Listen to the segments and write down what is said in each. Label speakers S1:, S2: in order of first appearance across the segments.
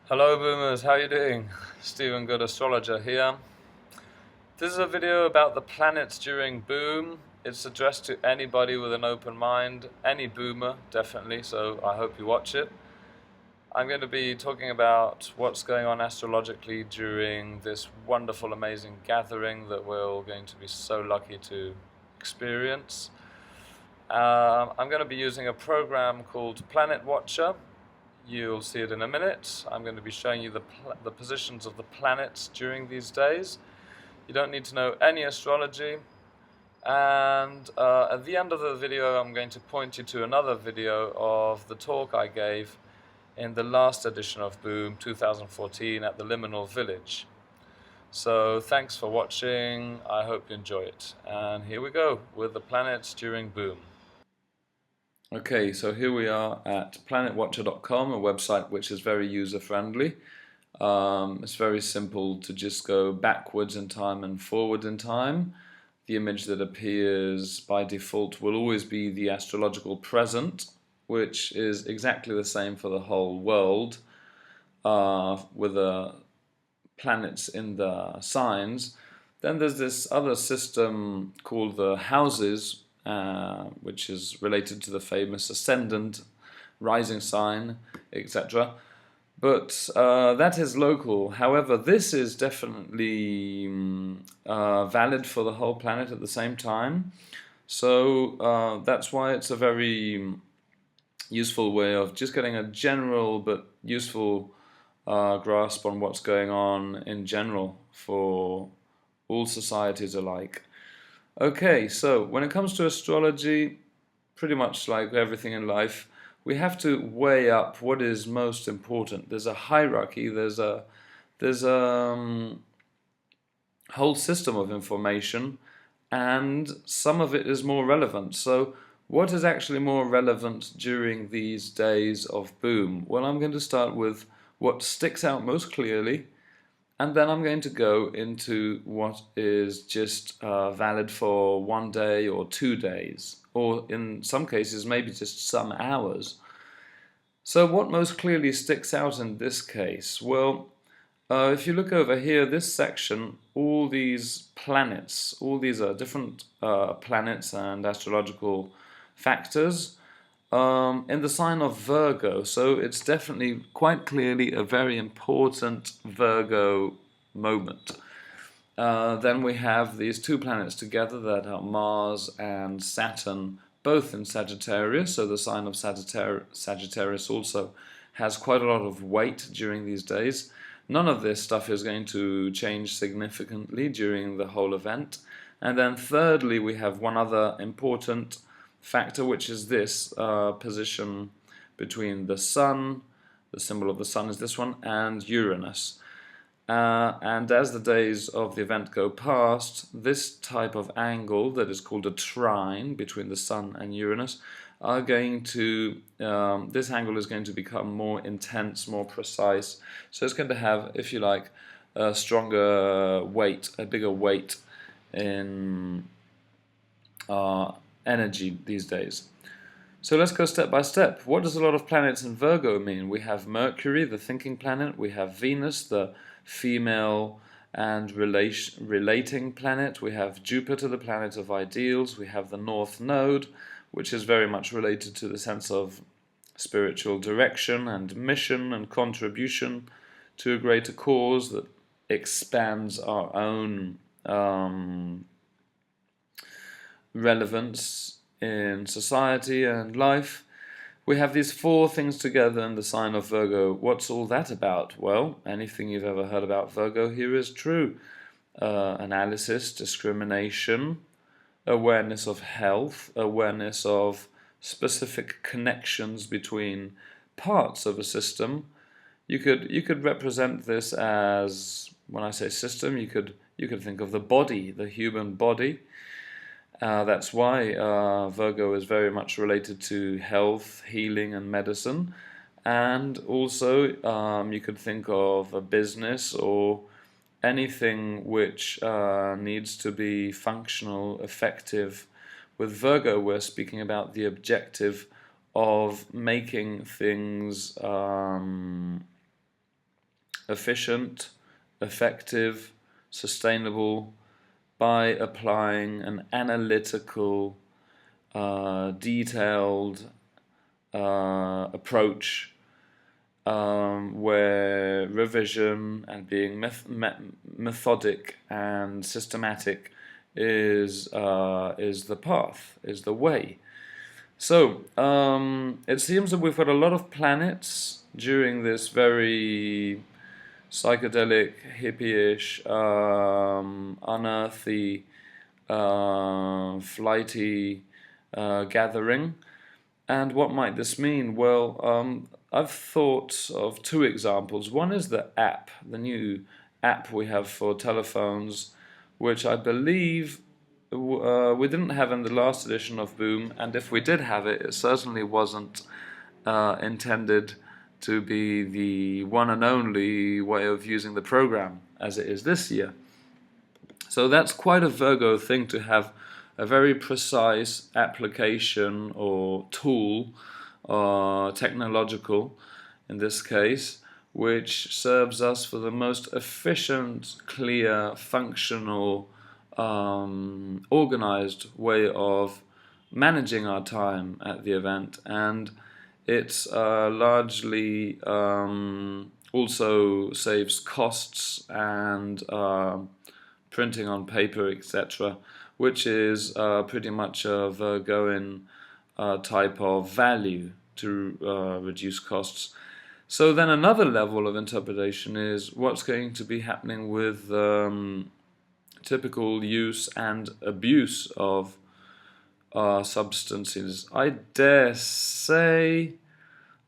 S1: Hello boomers, how you doing? Stephen Good Astrologer here. This is a video about the planets during boom. It's addressed to anybody with an open mind, any boomer definitely, so I hope you watch it. I'm going to be talking about what's going on astrologically during this wonderful, amazing gathering that we're all going to be so lucky to experience. I'm going to be using a program called Planet Watcher. You'll see it in a minute. I'm going to be showing you the positions of the planets during these days. You don't need to know any astrology. And at the end of the video, I'm going to point you to another video of the talk I gave in the last edition of Boom 2014 at the Liminal Village. So thanks for watching. I hope you enjoy it. And here we go with the planets during Boom. Okay, so here we are at planetwatcher.com, a website which is very user-friendly. It's very simple to just go backwards in time and forward in time. The image that appears by default will always be the astrological present, which is exactly the same for the whole world, with the planets in the signs. Then there's this other system called the houses, which is related to the famous ascendant, rising sign, etc. But that is local. However, this is definitely valid for the whole planet at the same time. So that's why it's a very useful way of just getting a general but useful grasp on what's going on in general for all societies alike. Okay, so when it comes to astrology, pretty much like everything in life, we have to weigh up what is most important. There's a hierarchy, there's a whole system of information, and some of it is more relevant. So what is actually more relevant during these days of boom? Well, I'm going to start with what sticks out most clearly, and then I'm going to go into what is just valid for 1 day or 2 days, or in some cases maybe just some hours. So what most clearly sticks out in this case? Well, if you look over here, this section, all these planets, all these are different planets and astrological factors in the sign of Virgo, so it's definitely quite clearly a very important Virgo moment. Then we have these two planets together that are Mars and Saturn, both in Sagittarius, so the sign of Sagittarius also has quite a lot of weight during these days. None of this stuff is going to change significantly during the whole event. And then thirdly, we have one other important factor, which is this position between the Sun, the symbol of the Sun is this one, and Uranus. And as the days of the event go past, this type of angle that is called a trine between the Sun and Uranus are going to, this angle is going to become more intense, more precise. So it's going to have, if you like, a stronger weight, a bigger weight in energy these days. So let's go step by step. What does a lot of planets in Virgo mean? We have Mercury, the thinking planet. We have Venus, the female and relating planet. We have Jupiter, the planet of ideals. We have the North Node, which is very much related to the sense of spiritual direction and mission and contribution to a greater cause that expands our own relevance in society and life. We have these four things together in the sign of Virgo. What's all that about? Well, anything you've ever heard about Virgo here is true. Analysis, discrimination, awareness of health, awareness of specific connections between parts of a system. You could represent this as, when I say system, you could think of the body, the human body. That's why Virgo is very much related to health, healing, and medicine. And also, you could think of a business or anything which needs to be functional, effective. With Virgo, we're speaking about the objective of making things efficient, effective, sustainable by applying an analytical, detailed approach where revision and being methodic and systematic is the path, is the way. So it seems that we've got a lot of planets during this very psychedelic, hippie-ish, unearthly, flighty gathering. And what might this mean? Well, I've thought of two examples. One is the app, the new app we have for telephones, which I believe we didn't have in the last edition of Boom, and if we did have it, it certainly wasn't intended to be the one and only way of using the program as it is this year. So that's quite a Virgo thing, to have a very precise application or tool, technological in this case, which serves us for the most efficient, clear, functional, organized way of managing our time at the event. And it's largely also saves costs and printing on paper, etc., which is pretty much a Virgoan type of value to reduce costs. So then another level of interpretation is what's going to be happening with typical use and abuse of substances. I dare say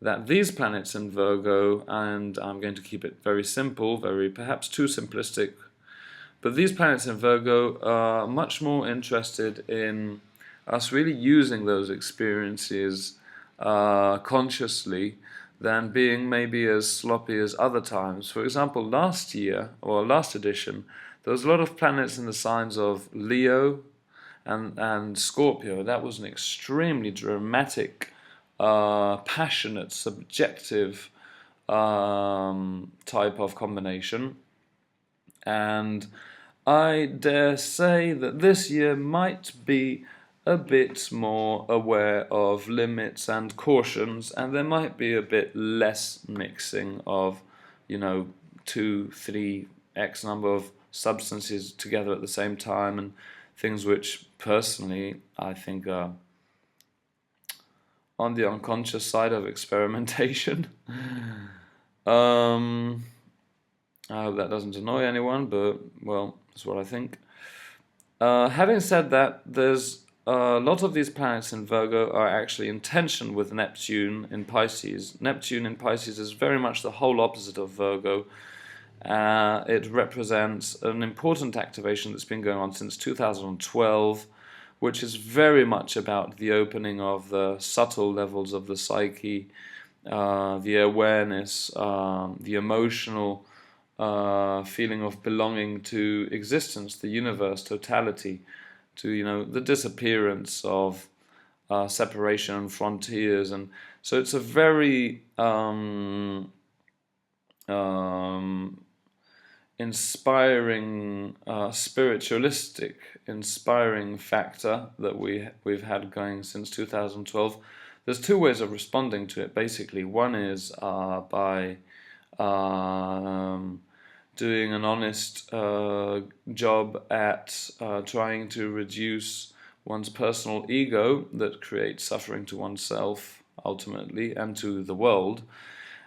S1: that these planets in Virgo, and I'm going to keep it very simple, very perhaps too simplistic, but these planets in Virgo are much more interested in us really using those experiences consciously than being maybe as sloppy as other times. For example, last year, or last edition, there was a lot of planets in the signs of Leo and Scorpio. That was an extremely dramatic, passionate, subjective type of combination. And I dare say that this year might be a bit more aware of limits and cautions, and there might be a bit less mixing of, 2, 3, X number of substances together at the same time, and things which personally I think are on the unconscious side of experimentation. I hope that doesn't annoy anyone, but, well, that's what I think. Having said that, there's a lot of these planets in Virgo are actually in tension with Neptune in Pisces. Neptune in Pisces is very much the whole opposite of Virgo. It represents an important activation that's been going on since 2012, which is very much about the opening of the subtle levels of the psyche, the awareness, the emotional feeling of belonging to existence, the universe, totality, to the disappearance of separation and frontiers. And so it's a very inspiring, spiritualistic, inspiring factor that we've had going since 2012. There's two ways of responding to it, basically. One is by doing an honest job at trying to reduce one's personal ego that creates suffering to oneself, ultimately, and to the world.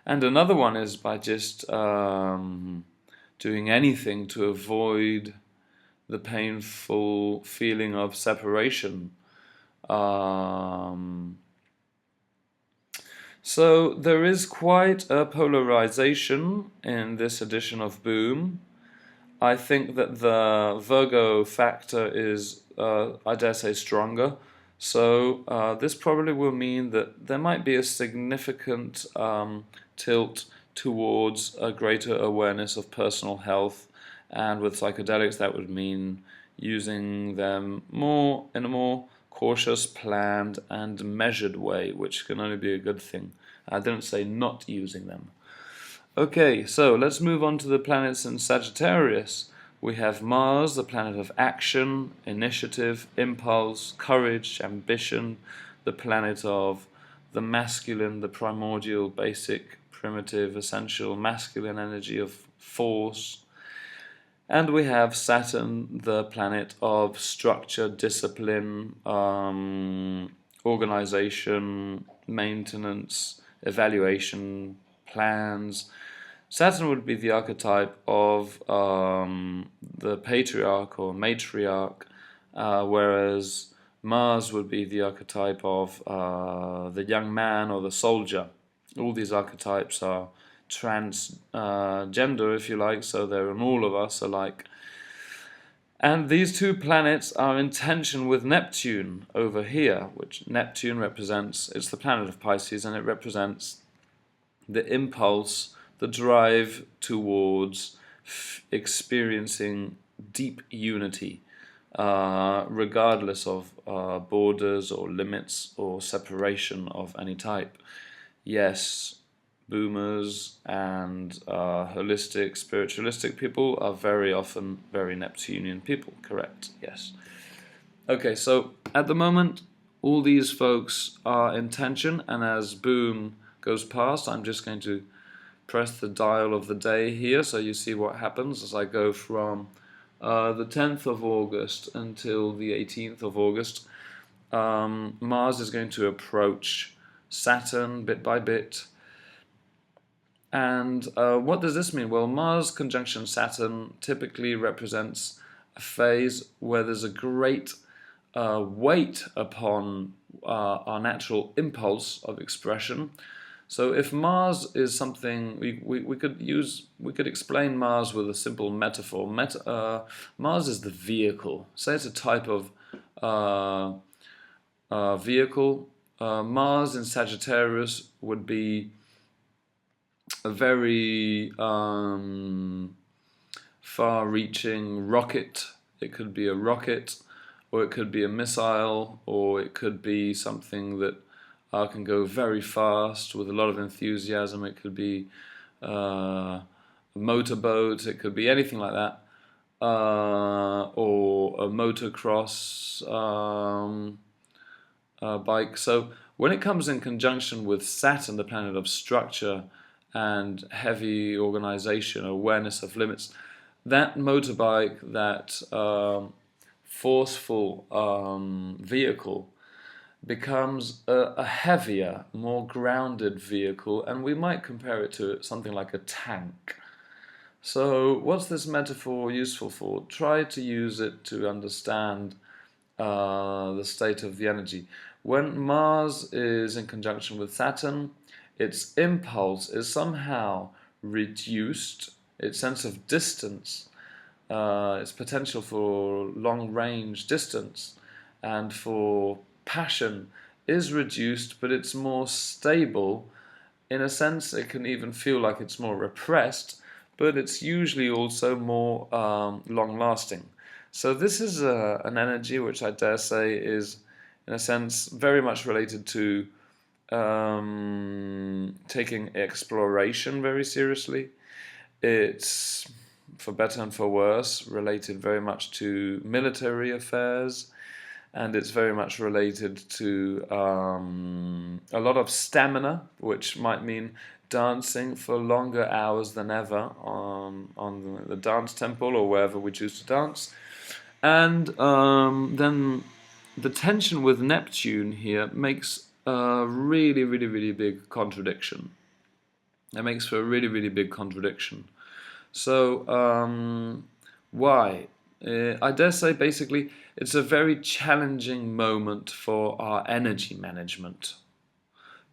S1: And another one is by just doing anything to avoid the painful feeling of separation. So there is quite a polarization in this edition of Boom. I think that the Virgo factor is, I dare say, stronger. So this probably will mean that there might be a significant tilt towards a greater awareness of personal health, and with psychedelics that would mean using them in a more cautious, planned and measured way, which can only be a good thing. I didn't say not using them. Okay, so let's move on to the planets in Sagittarius. We have Mars, the planet of action, initiative, impulse, courage, ambition, the planet of the masculine, the primordial, basic, primitive, essential, masculine energy of force. And we have Saturn, the planet of structure, discipline, organization, maintenance, evaluation, plans. Saturn would be the archetype of the patriarch or matriarch, whereas Mars would be the archetype of the young man or the soldier. All these archetypes are transgender, if you like, so they're in all of us alike. And these two planets are in tension with Neptune over here, which Neptune represents, it's the planet of Pisces, and it represents the impulse, the drive towards experiencing deep unity, regardless of borders or limits or separation of any type. Yes, boomers and holistic, spiritualistic people are very often very Neptunian people, correct, yes. Okay, so at the moment, all these folks are in tension, and as Boom goes past, I'm just going to press the dial of the day here so you see what happens as I go from the 10th of August until the 18th of August. Mars is going to approach Saturn bit by bit. And what does this mean? Well, Mars conjunction Saturn typically represents a phase where there's a great weight upon our natural impulse of expression. So if Mars is something, we could explain Mars with a simple metaphor. Mars is the vehicle. Say it's a type of vehicle. Mars in Sagittarius would be a very far-reaching rocket. It could be a rocket, or it could be a missile, or it could be something that can go very fast with a lot of enthusiasm. It could be a motorboat, it could be anything like that, or a motocross bike. So when it comes in conjunction with Saturn, the planet of structure and heavy organization, awareness of limits, that motorbike, that forceful vehicle becomes a heavier, more grounded vehicle, and we might compare it to something like a tank. So what's this metaphor useful for? Try to use it to understand the state of the energy. When Mars is in conjunction with Saturn, its impulse is somehow reduced, its sense of distance, its potential for long-range distance and for passion is reduced, but it's more stable. In a sense, it can even feel like it's more repressed, but it's usually also more long-lasting. So this is an energy which I dare say is, in a sense, very much related to taking exploration very seriously. It's, for better and for worse, related very much to military affairs, and it's very much related to a lot of stamina, which might mean dancing for longer hours than ever on the dance temple or wherever we choose to dance. And then the tension with Neptune here makes a really, really, really big contradiction. It makes for a really, really big contradiction. So why? I dare say basically it's a very challenging moment for our energy management,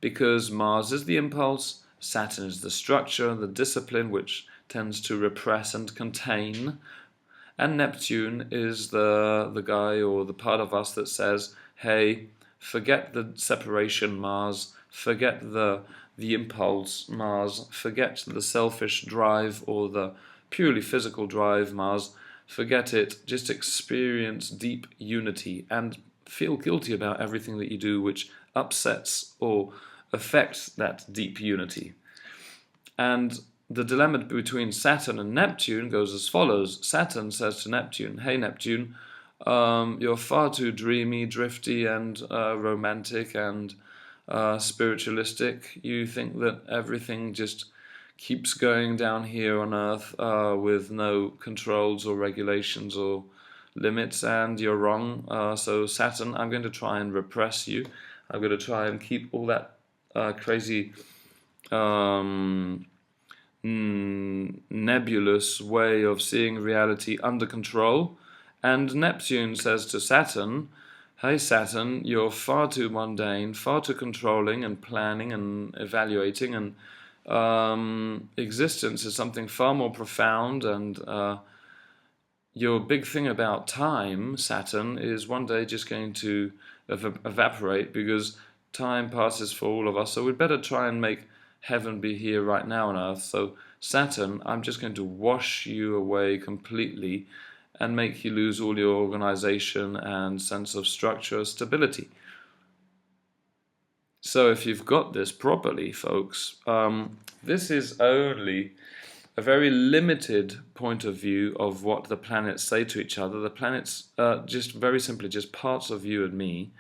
S1: because Mars is the impulse, Saturn is the structure, the discipline which tends to repress and contain, and Neptune is the guy or the part of us that says, hey, forget the separation, Mars, forget the impulse, Mars, forget the selfish drive or the purely physical drive, Mars, forget it, just experience deep unity and feel guilty about everything that you do which upsets or affects that deep unity. And the dilemma between Saturn and Neptune goes as follows. Saturn says to Neptune, hey Neptune, you're far too dreamy, drifty, and romantic and spiritualistic. You think that everything just keeps going down here on Earth with no controls or regulations or limits, and you're wrong. So Saturn, I'm going to try and repress you. I'm going to try and keep all that crazy nebulous way of seeing reality under control. And Neptune says to Saturn, hey Saturn, you're far too mundane, far too controlling and planning and evaluating, and existence is something far more profound, and your big thing about time, Saturn, is one day just going to evaporate, because time passes for all of us, so we'd better try and make heaven be here right now on Earth. So Saturn, I'm just going to wash you away completely and make you lose all your organization and sense of structure, stability. So if you've got this properly, folks, this is only a very limited point of view of what the planets say to each other. The planets just very simply just parts of you and me.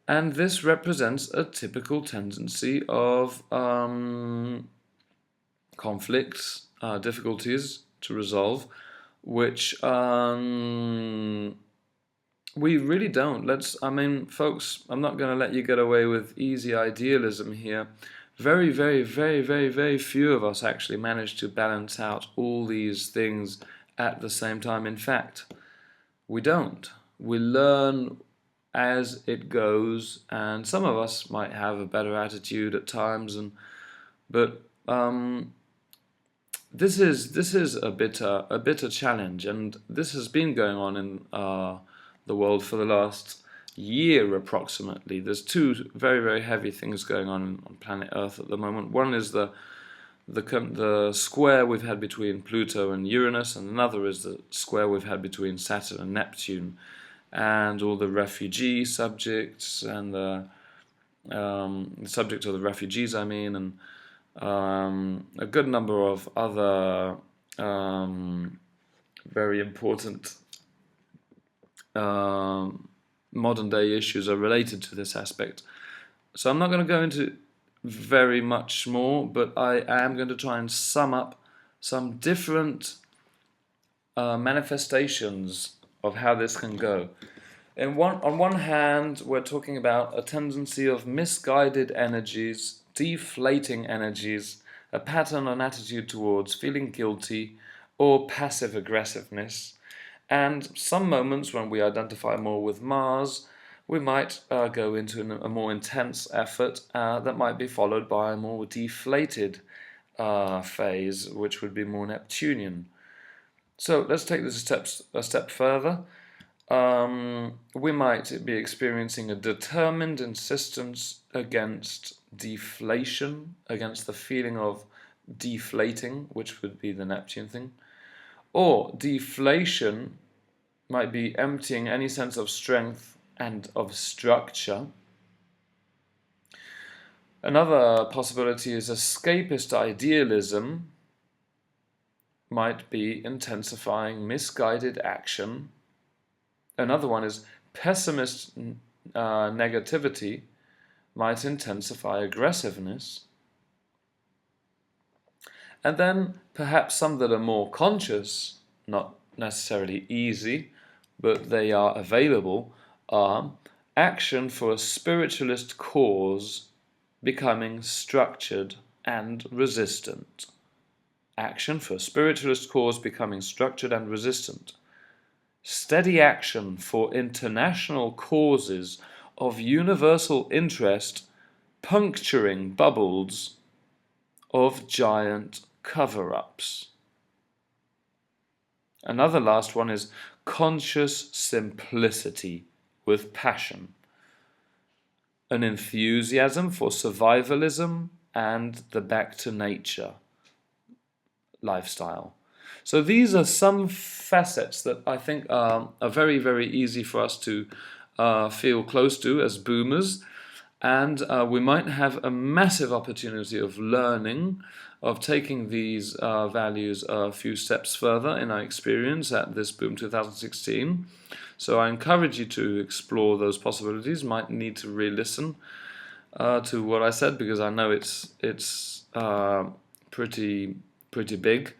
S1: And this represents a typical tendency of conflicts, difficulties to resolve, which we really don't. I mean, folks, I'm not going to let you get away with easy idealism here. Very, very, very, very, very few of us actually manage to balance out all these things at the same time. In fact, we don't. We learn as it goes, and some of us might have a better attitude at times, but this is a bitter challenge, and this has been going on in the world for the last year approximately. There's two very, very heavy things going on planet Earth at the moment. One is the square we've had between Pluto and Uranus, and another is the square we've had between Saturn and Neptune, and all the refugee subjects and the subject of the refugees, I mean, and a good number of other very important modern day issues are related to this aspect. So I'm not going to go into very much more, but I am going to try and sum up some different manifestations of how this can go. On one hand, we're talking about a tendency of misguided energies, deflating energies, a pattern and attitude towards feeling guilty or passive aggressiveness, and some moments when we identify more with Mars, we might go into a more intense effort that might be followed by a more deflated phase, which would be more Neptunian. So let's take this a step further. We might be experiencing a determined insistence against deflation, against the feeling of deflating, which would be the Neptune thing. Or deflation might be emptying any sense of strength and of structure. Another possibility is escapist idealism, might be intensifying misguided action. Another one is pessimist negativity, might intensify aggressiveness. And then perhaps some that are more conscious, not necessarily easy, but they are available, are action for a spiritualist cause becoming structured and resistant. Action for a spiritualist cause becoming structured and resistant. Steady action for international causes of universal interest puncturing bubbles of giant cover-ups. Another last one is conscious simplicity with passion. An enthusiasm for survivalism and the back to nature lifestyle. So these are some facets that I think are very, very easy for us to feel close to as boomers, and we might have a massive opportunity of learning of taking these values a few steps further in our experience at this Boom 2016. So I encourage you to explore those possibilities. Might need to re-listen to what I said, because I know it's pretty big.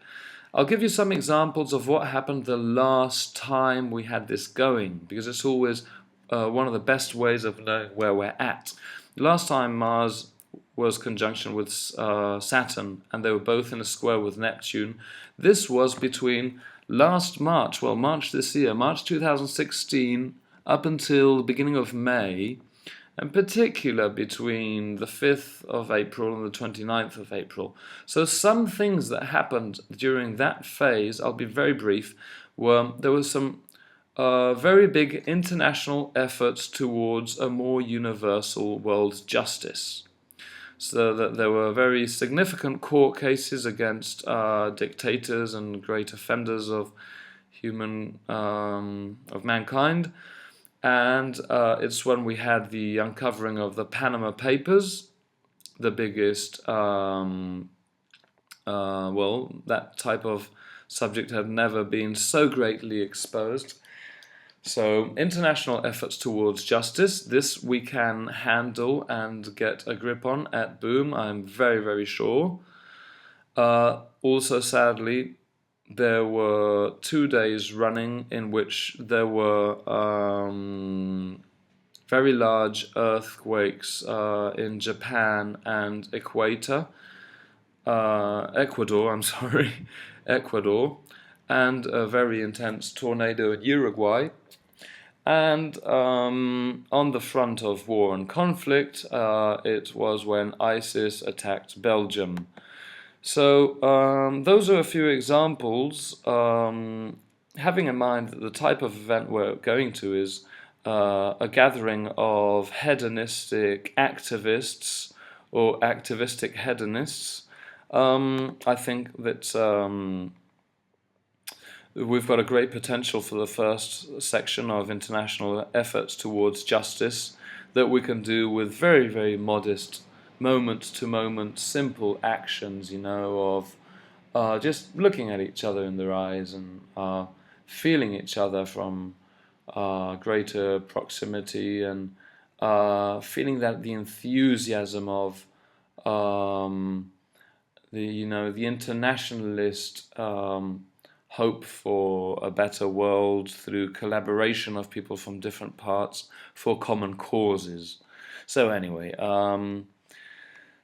S1: I'll give you some examples of what happened the last time we had this going, because it's always one of the best ways of knowing where we're at. Last time Mars was conjunction with Saturn, and they were both in a square with Neptune. This was between last March, well, March this year, March 2016, up until the beginning of May, in particular between the 5th of April and the 29th of April. So some things that happened during that phase, I'll be very brief, there were some very big international efforts towards a more universal world justice. So that there were very significant court cases against dictators and great offenders of mankind. And it's when we had the uncovering of the Panama Papers, the biggest, well, that type of subject had never been so greatly exposed. So international efforts towards justice, this we can handle and get a grip on at Boom, I'm very sure. Also, sadly, there were 2 days running in which there were very large earthquakes in Japan and Ecuador, and a very intense tornado in Uruguay. And on the front of war and conflict, it was when ISIS attacked Belgium. So those are a few examples, having in mind that the type of event we're going to is a gathering of hedonistic activists or activistic hedonists. I think that we've got a great potential for the first section of international efforts towards justice that we can do with very modest moment-to-moment simple actions, you know, of just looking at each other in their eyes and feeling each other from greater proximity, and feeling that the enthusiasm of the internationalist hope for a better world through collaboration of people from different parts for common causes. So anyway,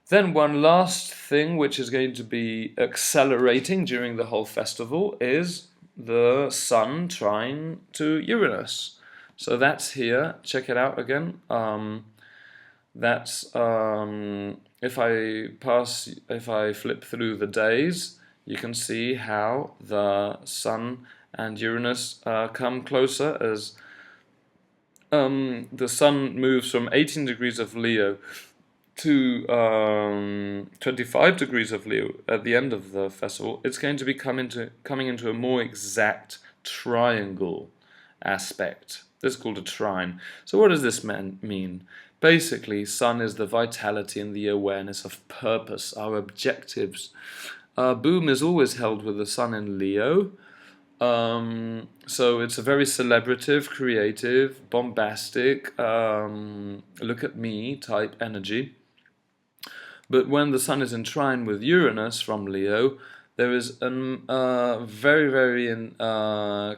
S1: then one last thing which is going to be accelerating during the whole festival is the Sun trine to Uranus. So that's here. Check it out again. That's if I flip through the days, you can see how the Sun and Uranus come closer as the Sun moves from 18 degrees of Leo to 25 degrees of Leo at the end of the festival. It's going to be coming into a more exact triangle aspect. This is called a trine. So what does this mean? Basically, Sun is the vitality and the awareness of purpose, our objectives. Boom is always held with the Sun in Leo. So it's a very celebrative, creative, bombastic, look at me type energy. But when the Sun is in trine with Uranus from Leo, there is a very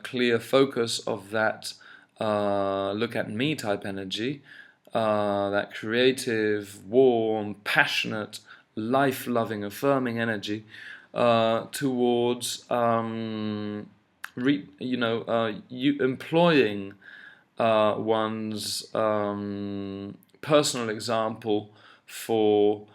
S1: clear focus of that look at me type energy, that creative, warm, passionate, life-loving, affirming energy towards employing one's personal example for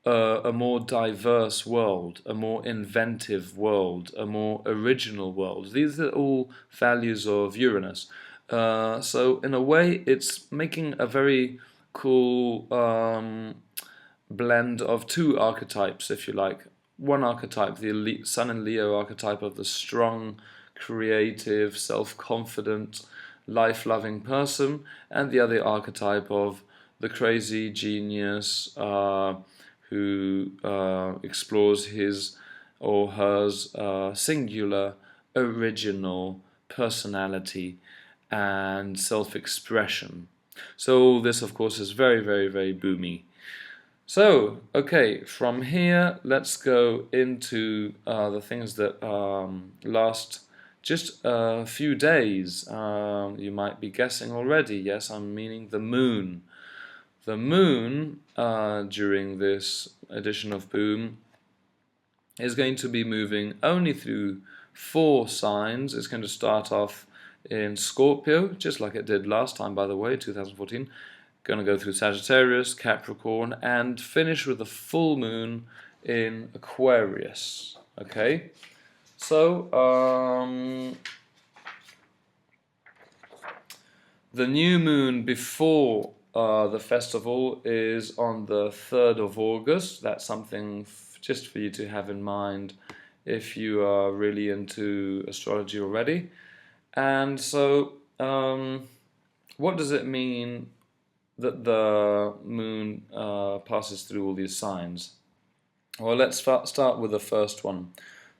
S1: a more diverse world, a more inventive world, a more original world. These are all values of Uranus. So in a way, it's making a very cool blend of two archetypes, if you like. One archetype, the Sun and Leo archetype of the strong, creative, self-confident, life-loving person, and the other archetype of the crazy genius who explores his or hers singular, original personality and self-expression. So all this, of course, is very, very, very boomy. So, okay, from here, let's go into the things that last just a few days. You might be guessing already. Yes, I'm meaning the moon. The moon, during this edition of Boom, is going to be moving only through 4 signs. It's going to start off in Scorpio, just like it did last time, by the way, 2014. Going to go through Sagittarius, Capricorn, and finish with the full moon in Aquarius. Okay, so the new moon before the festival is on the 3rd of August. That's something just for you to have in mind if you are really into astrology already. And so, what does it mean that the moon passes through all these signs? Well, let's start with the first one.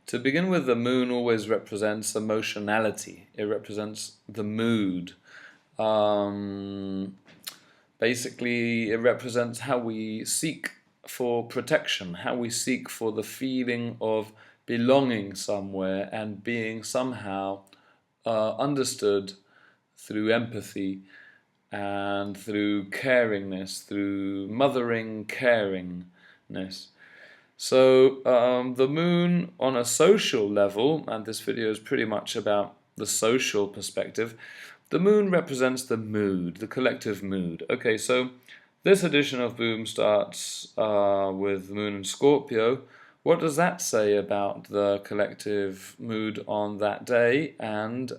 S1: To begin with, the moon always represents emotionality. It represents the mood. Basically, it represents how we seek for protection, how we seek for the feeling of belonging somewhere and being somehow understood through empathy and through caringness, through mothering caringness. So the moon on a social level, and this video is pretty much about the social perspective, the moon represents the mood, the collective mood. Okay, so this edition of Boom starts with the moon in Scorpio. What does that say about the collective mood on that day and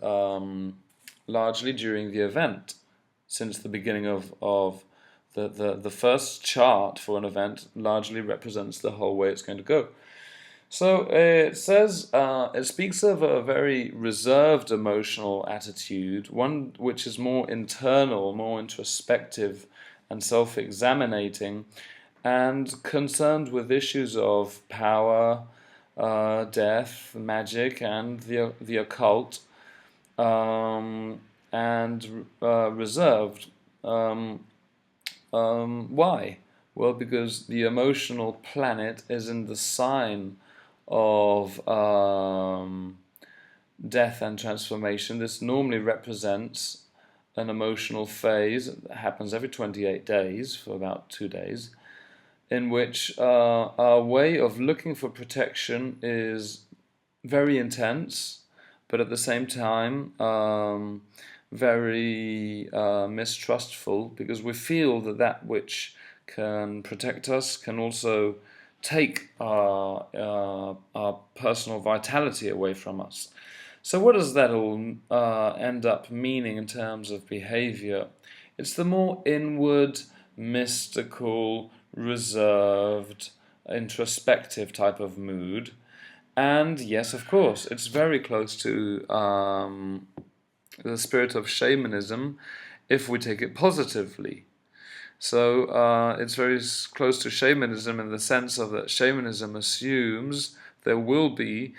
S1: largely during the event? Since the beginning of the first chart for an event largely represents the whole way it's going to go. So it says, it speaks of a very reserved emotional attitude, one which is more internal, more introspective and self-examinating, and concerned with issues of power, death, magic, and the occult, and reserved. Why? Well, because the emotional planet is in the sign of death and transformation. This normally represents an emotional phase that happens every 28 days for about 2 days, in which our way of looking for protection is very intense, but at the same time very mistrustful, because we feel that that which can protect us can also take our personal vitality away from us. So what does that all end up meaning in terms of behavior? It's the more inward, mystical, reserved, introspective type of mood. And yes, of course, it's very close to the spirit of shamanism if we take it positively. So it's very close to shamanism in the sense of that shamanism assumes there will be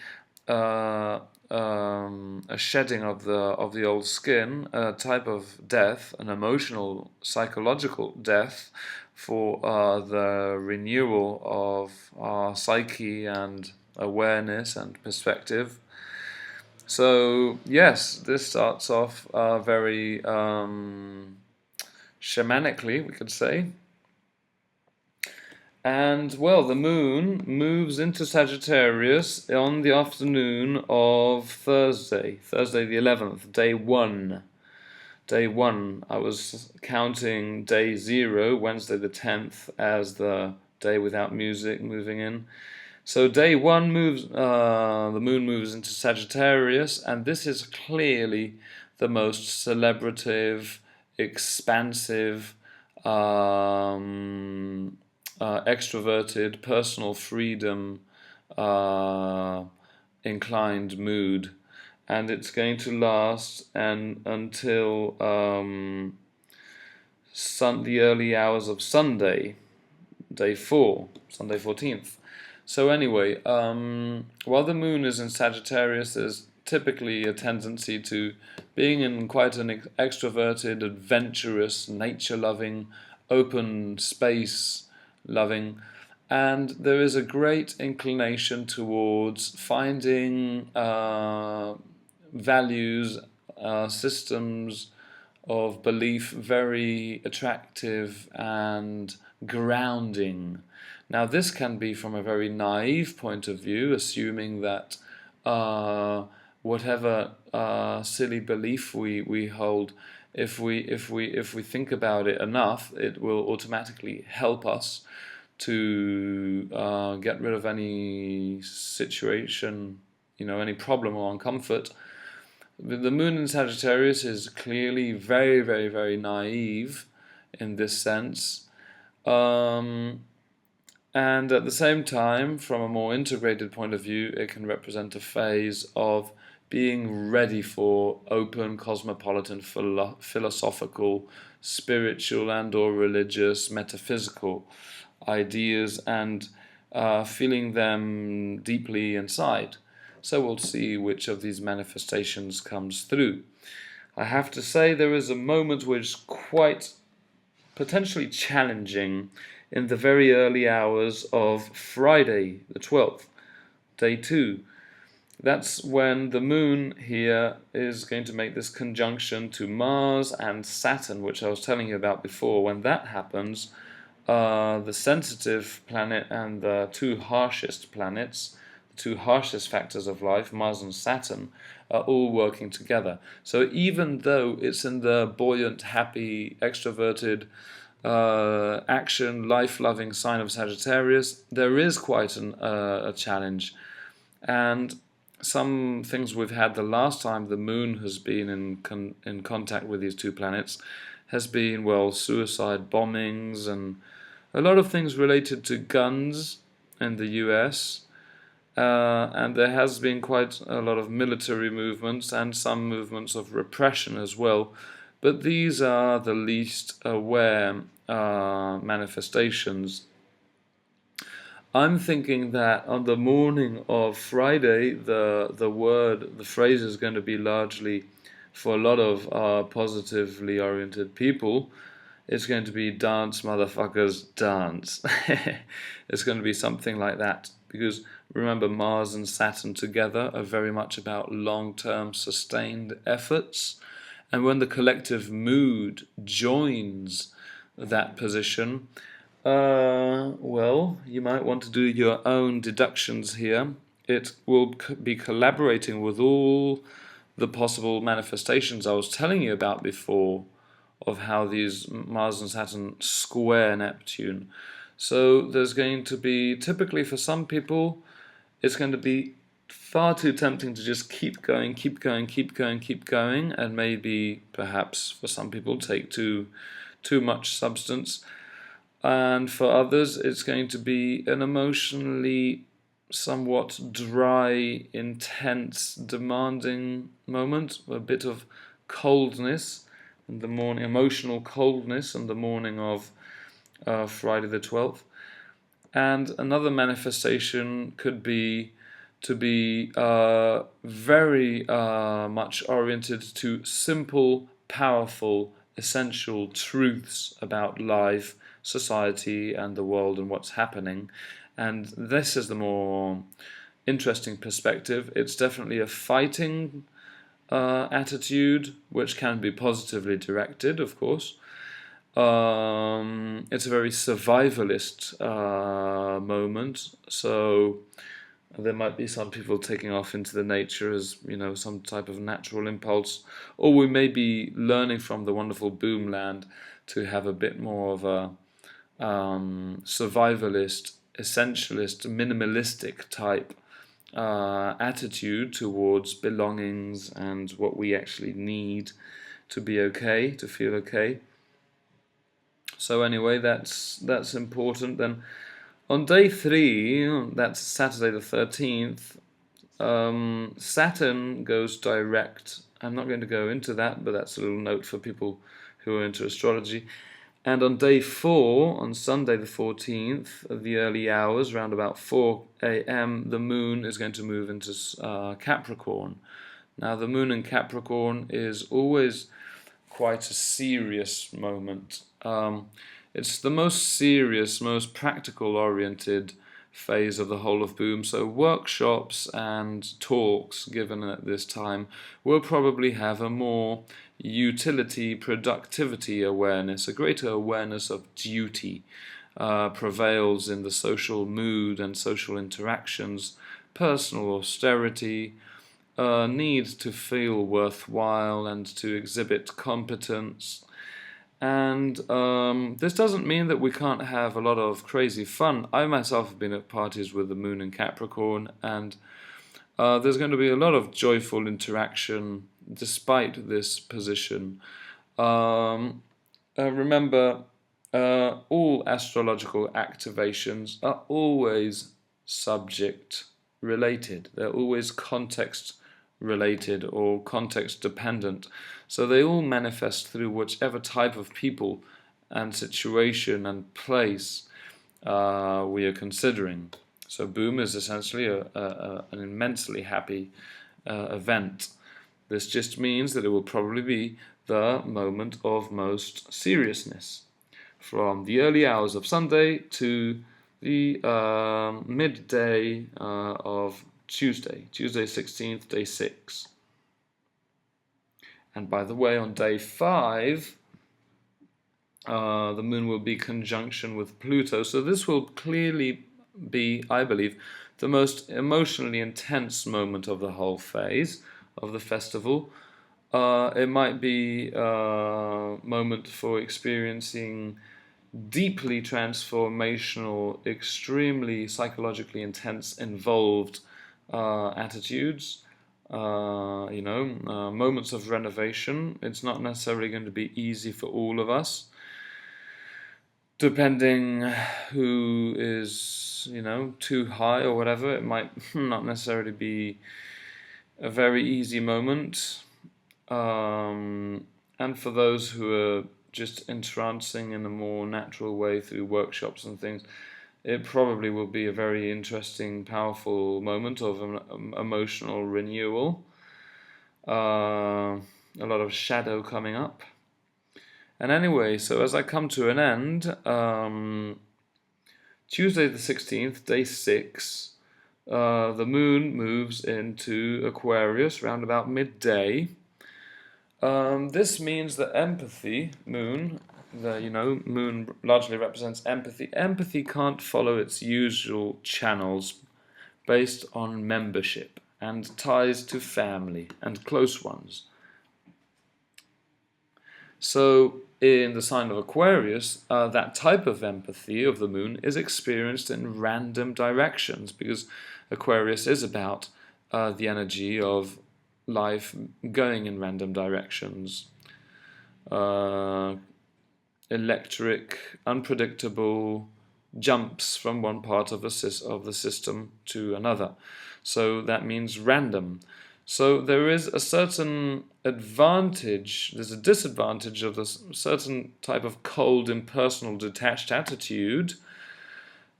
S1: a shedding of the old skin, a type of death, an emotional, psychological death for the renewal of our psyche and awareness and perspective. So yes, this starts off very shamanically, we could say. And well, the moon moves into Sagittarius on the afternoon of Thursday the 11th, day 1. Day 1, I was counting day 0, Wednesday the 10th, as the day without music moving in. So day 1 moves, the moon moves into Sagittarius, and this is clearly the most celebrative, expansive, extroverted, personal freedom inclined mood, and it's going to last until the early hours of Sunday, day 4, Sunday 14th. So anyway, while the moon is in Sagittarius, there's typically a tendency to being in quite an extroverted, adventurous, nature-loving, open space-loving, and there is a great inclination towards finding values, systems of belief very attractive and grounding. Now this can be from a very naive point of view, assuming that whatever silly belief we hold, if we think about it enough, it will automatically help us to get rid of any situation, any problem or uncomfort. The moon in Sagittarius is clearly very, very, very naive in this sense. And at the same time, from a more integrated point of view, it can represent a phase of being ready for open, cosmopolitan, philosophical, spiritual and or religious, metaphysical ideas, and feeling them deeply inside. So we'll see which of these manifestations comes through. I have to say there is a moment which is quite potentially challenging in the very early hours of Friday the 12th, day 2. That's when the moon here is going to make this conjunction to Mars and Saturn, which I was telling you about before. When that happens, the sensitive planet and the two harshest planets, the two harshest factors of life, Mars and Saturn, are all working together. So even though it's in the buoyant, happy, extroverted, action, life-loving sign of Sagittarius, there is quite a challenge. And some things we've had the last time the moon has been in contact with these two planets has been, well, suicide bombings and a lot of things related to guns in the US. And there has been quite a lot of military movements and some movements of repression as well. But these are the least aware manifestations. I'm thinking that on the morning of Friday, the phrase is going to be largely, for a lot of positively oriented people, it's going to be dance, motherfuckers, dance. It's going to be something like that. Because remember, Mars and Saturn together are very much about long-term sustained efforts. And when the collective mood joins that position, well, you might want to do your own deductions here. It will be collaborating with all the possible manifestations I was telling you about before, of how these Mars and Saturn square Neptune. So there's going to be, typically for some people, it's going to be far too tempting to just keep going, and maybe, perhaps, for some people, take too much substance. And for others, it's going to be an emotionally somewhat dry, intense, demanding moment, a bit of coldness in the morning, emotional coldness in the morning of Friday the 12th. And another manifestation could be to be very much oriented to simple, powerful, essential truths about life, society, and the world and what's happening. And this is the more interesting perspective. It's definitely a fighting attitude, which can be positively directed, of course. It's a very survivalist moment, so there might be some people taking off into the nature as, some type of natural impulse, or we may be learning from the wonderful Boom land to have a bit more of a survivalist, essentialist, minimalistic type attitude towards belongings and what we actually need to be okay, to feel okay. So anyway, that's important. Then on day 3, that's Saturday the 13th, Saturn goes direct. I'm not going to go into that, but that's a little note for people who are into astrology. And on day 4, on Sunday the 14th, of the early hours, around about 4 a.m., the moon is going to move into Capricorn. Now, the moon in Capricorn is always quite a serious moment. It's the most serious, most practical-oriented phase of the whole of Boom, so workshops and talks given at this time will probably have a more utility, productivity awareness, a greater awareness of duty prevails in the social mood and social interactions, personal austerity, need to feel worthwhile and to exhibit competence. And this doesn't mean that we can't have a lot of crazy fun. I myself have been at parties with the moon in Capricorn, and there's going to be a lot of joyful interaction despite this position. Remember, all astrological activations are always subject related. They're always context related or context dependent. So they all manifest through whichever type of people and situation and place we are considering. So Boom is essentially an immensely happy event. This just means that it will probably be the moment of most seriousness, from the early hours of Sunday to the midday of Tuesday 16th, day 6. And by the way, on day 5, the moon will be conjunction with Pluto, so this will clearly be, I believe, the most emotionally intense moment of the whole phase of the festival. It might be a moment for experiencing deeply transformational, extremely psychologically intense, involved attitudes, moments of renovation. It's not necessarily going to be easy for all of us, depending who is, too high or whatever. It might not necessarily be a very easy moment. And for those who are just entrancing in a more natural way through workshops and things, it probably will be a very interesting, powerful moment of emotional renewal. A lot of shadow coming up. And anyway, so as I come to an end, Tuesday the 16th, day 6, the moon moves into Aquarius around about midday. This means that empathy, moon largely represents empathy. Empathy can't follow its usual channels based on membership and ties to family and close ones. So in the sign of Aquarius, that type of empathy of the moon is experienced in random directions, because Aquarius is about the energy of life going in random directions. Electric, unpredictable jumps from one part of the system to another. So that means random. So there is a certain advantage, there's a disadvantage of this certain type of cold, impersonal, detached attitude,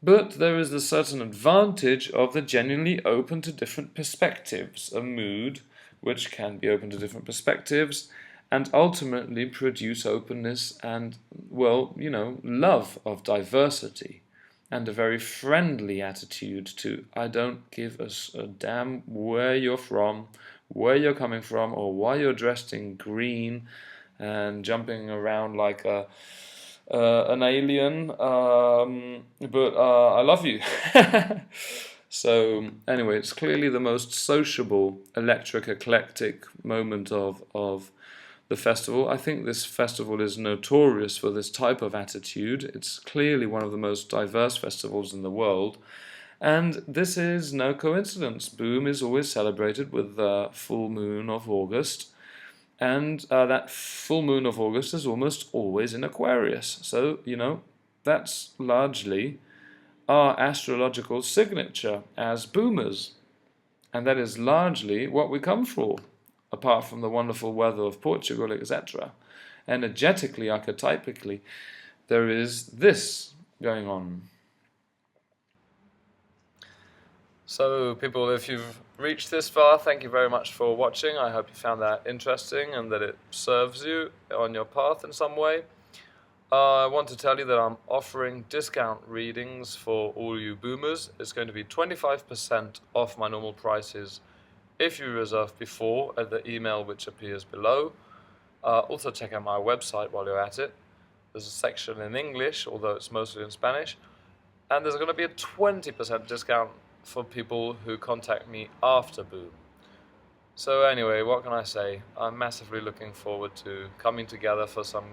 S1: but there is a certain advantage of the genuinely open to different perspectives, a mood which can be open to different perspectives and ultimately produce openness and, love of diversity, and a very friendly attitude to, I don't give a damn where you're from, where you're coming from, or why you're dressed in green and jumping around like an alien, but I love you. So anyway, it's clearly the most sociable, electric, eclectic moment of the festival. I think this festival is notorious for this type of attitude. It's clearly one of the most diverse festivals in the world. And this is no coincidence. Boom is always celebrated with the full moon of August. And that full moon of August is almost always in Aquarius. So, that's largely our astrological signature as boomers. And that is largely what we come for, apart from the wonderful weather of Portugal, etc. Energetically, archetypically, there is this going on. So people, if you've reached this far, thank you very much for watching. I hope you found that interesting and that it serves you on your path in some way. I want to tell you that I'm offering discount readings for all you boomers. It's going to be 25% off my normal prices if you reserve before at the email which appears below. Also check out my website while you're at it. There's a section in English, although it's mostly in Spanish. And there's going to be a 20% discount for people who contact me after Boom. So anyway, what can I say? I'm massively looking forward to coming together for some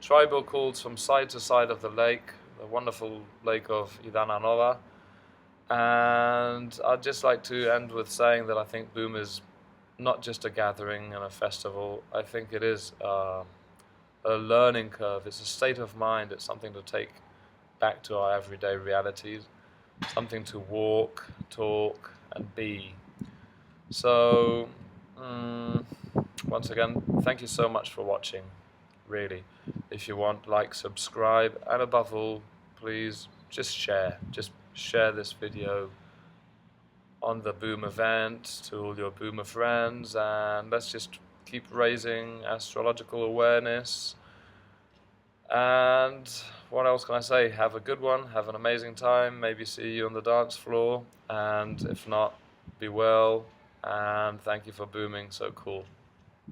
S1: tribal calls from side to side of the lake, the wonderful lake of Idananova. And I'd just like to end with saying that I think Boom is not just a gathering and a festival. I think it is a learning curve. It's a state of mind. It's something to take back to our everyday realities, something to walk, talk, and be. So, once again, thank you so much for watching, really. If you want, like, subscribe, and above all, please just share. Just share this video on the Boom event to all your Boomer friends, and let's just keep raising astrological awareness. And what else can I say? Have a good one, have an amazing time, maybe see you on the dance floor, and if not, be well, and thank you for booming so cool.